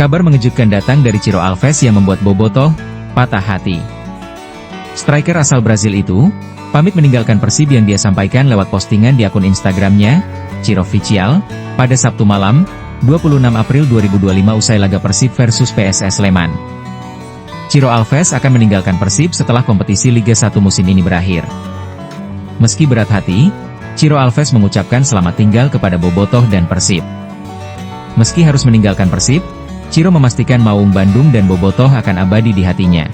Kabar mengejutkan datang dari Ciro Alves yang membuat Bobotoh patah hati. Striker asal Brazil itu pamit meninggalkan Persib yang dia sampaikan lewat postingan di akun Instagramnya, Ciro Official, pada Sabtu malam, 26 April 2025 usai laga Persib versus PSS Sleman. Ciro Alves akan meninggalkan Persib setelah kompetisi Liga 1 musim ini berakhir. Meski berat hati, Ciro Alves mengucapkan selamat tinggal kepada Bobotoh dan Persib. Meski harus meninggalkan Persib, Ciro memastikan Maung Bandung dan Bobotoh akan abadi di hatinya.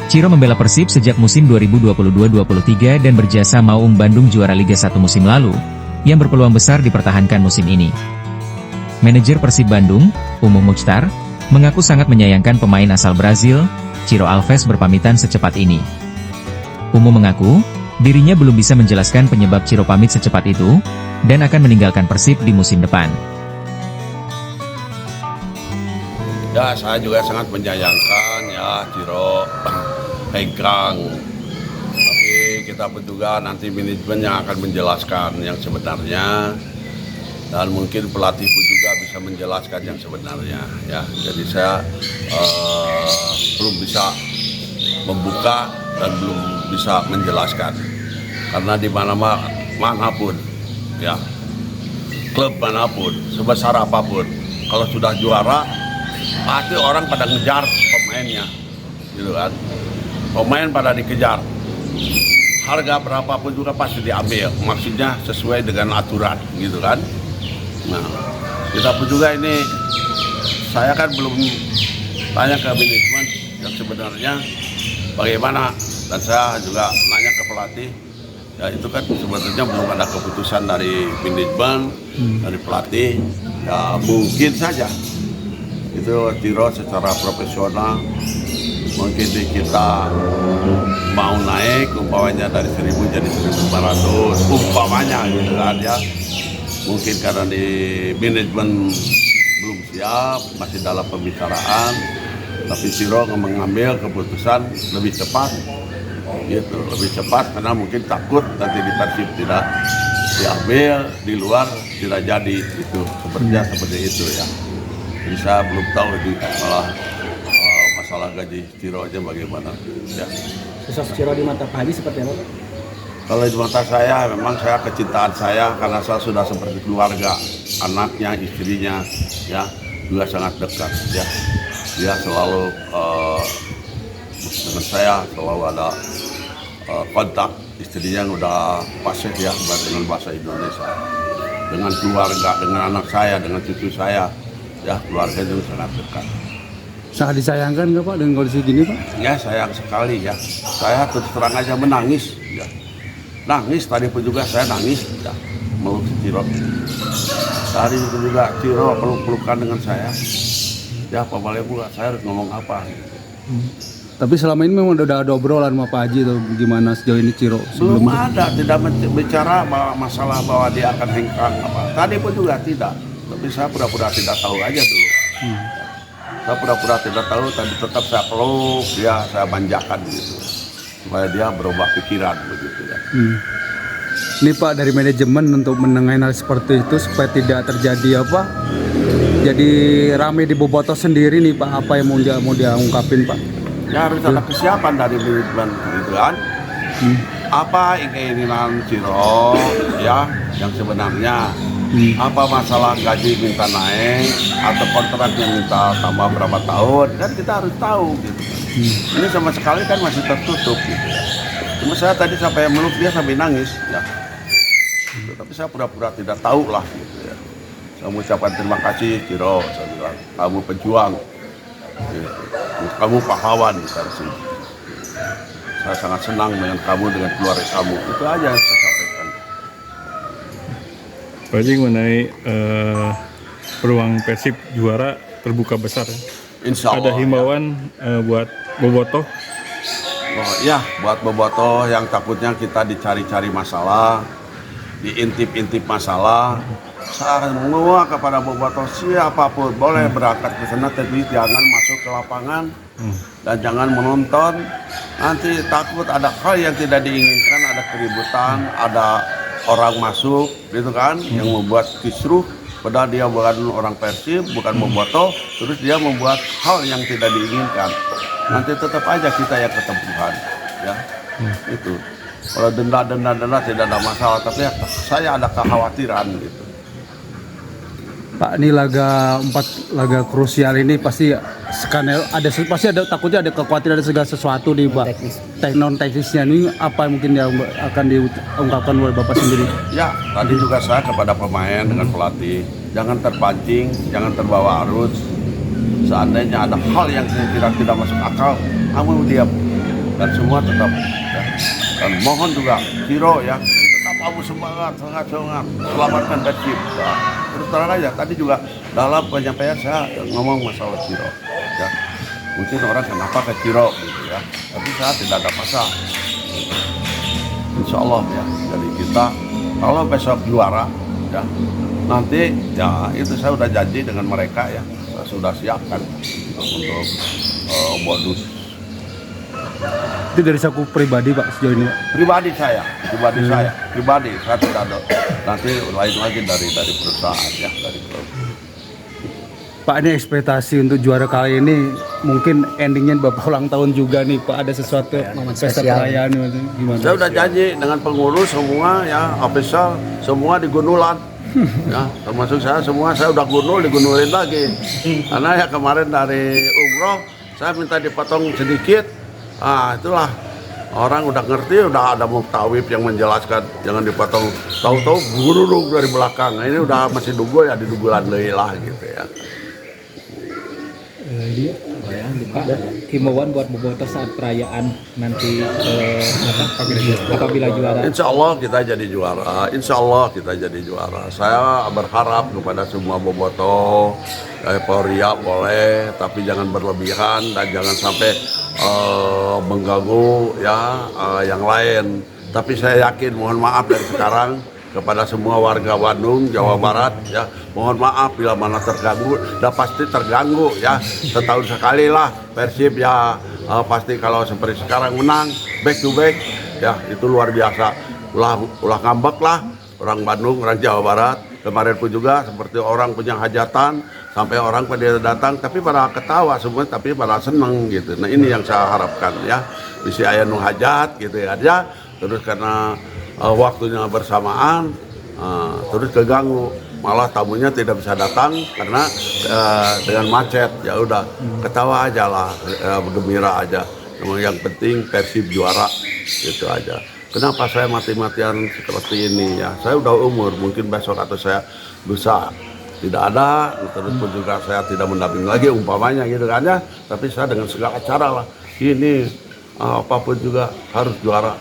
Ciro membela Persib sejak musim 2022-23 dan berjasa Maung Bandung juara Liga 1 musim lalu, yang berpeluang besar dipertahankan musim ini. Manajer Persib Bandung, Umuh Muchtar, mengaku sangat menyayangkan pemain asal Brazil, Ciro Alves berpamitan secepat ini. Umuh mengaku, dirinya belum bisa menjelaskan penyebab Ciro pamit secepat itu, dan akan meninggalkan Persib di musim depan. Ya, saya juga sangat menyayangkan ya Ciro hengkang. Tapi kita pun juga nanti manajemen yang akan menjelaskan yang sebenarnya, dan mungkin pelatih pun juga bisa menjelaskan yang sebenarnya. Ya, jadi saya belum bisa membuka dan belum bisa menjelaskan karena di manapun ya, klub manapun sebesar apapun, kalau sudah juara pasti orang pada ngejar pemainnya, gitu kan. Pemain pada dikejar, harga berapapun juga pasti diambil, maksudnya sesuai dengan aturan, gitu kan. Nah, kita pun juga ini, saya kan belum tanya ke manajemen yang sebenarnya bagaimana, dan saya juga nanya ke pelatih, ya itu kan sebenarnya belum ada keputusan dari manajemen, dari pelatih, ya mungkin saja itu Ciro secara profesional mungkin kita mau naik umpamanya dari 1.000 jadi 1.500 umpamanya, gitu kan ya. Mungkin karena di manajemen belum siap, masih dalam pembicaraan, tapi Ciro mengambil keputusan lebih cepat, gitu, lebih cepat karena mungkin takut nanti di Persib tidak diambil, di luar tidak jadi, itu sepertinya seperti itu ya. Jadi saya belum tahu di masalah gaji Ciro aja bagaimana ya. Sosok Ciro di mata Pak Haji seperti apa, Pak? Kalau di mata saya, memang saya kecintaan saya karena saya sudah seperti keluarga, anaknya, istrinya, ya juga sangat dekat, ya. Dia selalu dengan saya selalu ada kontak, istrinya udah fasih ya dengan bahasa Indonesia, dengan keluarga, dengan anak saya, dengan cucu saya, ya keluarga itu sangat dekat. Sangat disayangkan nggak Pak dengan kondisi gini, Pak? Ya sayang sekali ya, saya terus terang aja menangis, ya. Nangis, tadi pun juga saya nangis, ya, meluk Ciro. Tadi itu juga Ciro peluk-pelukan dengan saya. Ya, Pak Balai pula, saya harus ngomong apa? Tapi selama ini memang udah ada obrolan sama Pak Haji atau gimana sejauh ini Ciro? Belum ada, tidak bicara masalah bahwa dia akan hengkang apa. Tadi pun juga tidak, tapi saya pura-pura tidak tahu aja dulu. Saya pura-pura tidak tahu, tapi tetap saya peluk, dia saya manjakan gitu. Supaya dia berubah pikiran begitu ya. Ini Pak dari manajemen untuk menengahi hal seperti itu supaya tidak terjadi apa? Jadi rame di Bobotoh sendiri nih Pak, apa yang mau dia ungkapin Pak? Ya harus ada kesiapan dari manajemen gitu kan. Apa keinginan Ciro ya yang sebenarnya, apa masalah gaji minta naik atau kontraknya minta tambah berapa tahun, kan kita harus tahu gitu. Ini sama sekali kan masih tertutup gitu ya. Cuma saya tadi sampai meluk dia sampai nangis ya. Tapi saya pura-pura tidak tahu lah gitu ya. Saya mengucapkan terima kasih Ciro, saya bilang kamu pejuang, gitu. Kamu pahlawan di sini. Saya sangat senang dengan kamu, dengan keluarga kamu. Itu aja yang saya sampaikan. Pak Haji, mengenai peluang Persib juara terbuka besar ya? Insya Allah, ada himbauan buat Bobotoh. Oh, ya, buat Bobotoh yang takutnya kita dicari-cari masalah, diintip-intip masalah, saya semua kepada Bobotoh siapapun boleh berangkat ke sana, tapi jangan masuk ke lapangan dan jangan menonton. Nanti takut ada hal yang tidak diinginkan, ada keributan, ada orang masuk, gitu kan, yang membuat kisruh. Padahal dia bukan orang Persib, bukan Bobotoh, terus dia membuat hal yang tidak diinginkan. Nanti tetap aja kita yang ketempuhan, ya. Itu. Kalau denda tidak ada masalah, tapi saya ada kekhawatiran gitu. Pak, ini laga krusial ini pasti pasti ada takutnya ada kekhawatiran ada segala sesuatu nih Pak. Non teknisnya ini apa yang mungkin yang akan diungkapkan oleh Bapak sendiri? Ya, tadi juga saya kepada pemain dengan pelatih, jangan terpancing, jangan terbawa arus. Seandainya ada hal yang kira tidak masuk akal, kamu diam dan semua tetap. Ya. Dan mohon juga Ciro ya, tetap kamu semangat, selamatkan Persib. Ya. Terus terang aja, tadi juga dalam penyampaian saya ngomong masalah Ciro. Ya. Mungkin orang kenapa ke Ciro gitu ya, tapi saya tidak ada masalah. Insya Allah ya, jadi kita kalau besok juara ya, nanti ya itu saya udah janji dengan mereka ya, saya sudah siapkan untuk bonus. Itu dari saku pribadi Pak sejauh ini Pak? Pribadi saya tidak ada. Nanti lain lagi dari perusahaan ya, dari klub. Pak, ini ekspektasi untuk juara kali ini mungkin endingnya Bapak ulang tahun juga nih Pak, ada sesuatu pesta perayaan gimana? Saya udah janji dengan pengurus semua ya, official semua digunulan. Ya, termasuk saya semua saya udah digunulin lagi. Karena ya kemarin dari umroh saya minta dipotong sedikit. Ah, itulah orang udah ngerti, udah ada muftawib yang menjelaskan jangan dipotong. Tahu-tahu gurung dari belakang. Nah, ini udah masih dugo ya didugulan deui lah gitu ya. Himbauan buat Bobotoh saat perayaan nanti apabila juara. Insya Allah kita jadi juara. Insya Allah kita jadi juara. Saya berharap kepada semua Bobotoh, euforia boleh, tapi jangan berlebihan dan jangan sampai mengganggu ya yang lain. Tapi saya yakin, mohon maaf dari sekarang kepada semua warga Bandung, Jawa Barat ya, mohon maaf bila mana terganggu, dah pasti terganggu ya, setahun sekali lah Persib ya, pasti kalau seperti sekarang menang back to back ya, itu luar biasa, ulah ngambek lah orang Bandung, orang Jawa Barat. Kemarin pun juga seperti orang punya hajatan sampai orang pada datang tapi pada ketawa semua, tapi pada seneng gitu. Nah ini yang saya harapkan ya, bisa aya nu hajat gitu ya aja, terus karena waktunya bersamaan terus keganggu, malah tamunya tidak bisa datang karena dengan macet. Ya udah ketawa aja lah, bergembira aja, yang penting Persib juara gitu aja. Kenapa saya mati-matian seperti ini ya, saya udah umur, mungkin besok atau saya lusa tidak ada, terus pun juga saya tidak mendampingi lagi umpamanya gitu kan ya, tapi saya dengan segala cara lah ini apapun juga harus juara.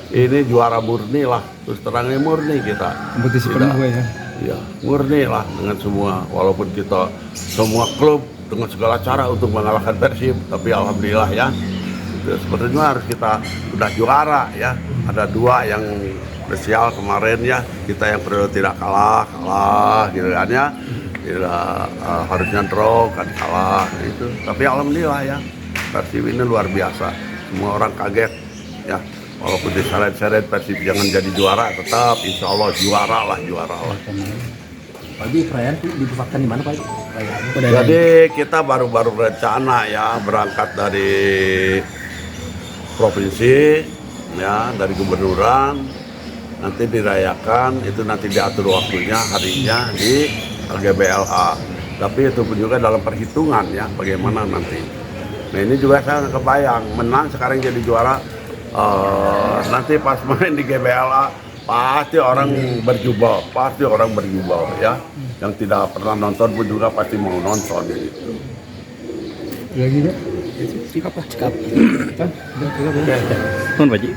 Ini juara murni lah, terus terangnya murni kita. Kompetisi penuh ya? Iya, murni lah dengan semua, walaupun kita semua klub dengan segala cara untuk mengalahkan Persib, tapi alhamdulillah ya, sepertinya harus kita udah juara ya. Ada dua yang spesial kemarin ya, kita yang perlu tidak kalah gitu kan ya. Harusnya draw kan kalah gitu, tapi alhamdulillah ya, Persib ini luar biasa. Semua orang kaget ya. Walaupun diseret-seret Persib jangan jadi juara, tetap insya Allah juara lah. Jadi perayaan dipusatkan di mana Pak? Jadi kita baru rencana ya, berangkat dari provinsi ya, dari gubernuran, nanti dirayakan, itu nanti diatur waktunya, harinya di GBLA. Tapi itu pun juga dalam perhitungan ya, bagaimana nanti. Nah ini juga saya kebayang, menang sekarang jadi juara. Nanti pas main di GBLA pasti orang berjubel ya, yang tidak pernah nonton pun juga pasti mau nonton gitu. Lagi Sikap. Pak Ji.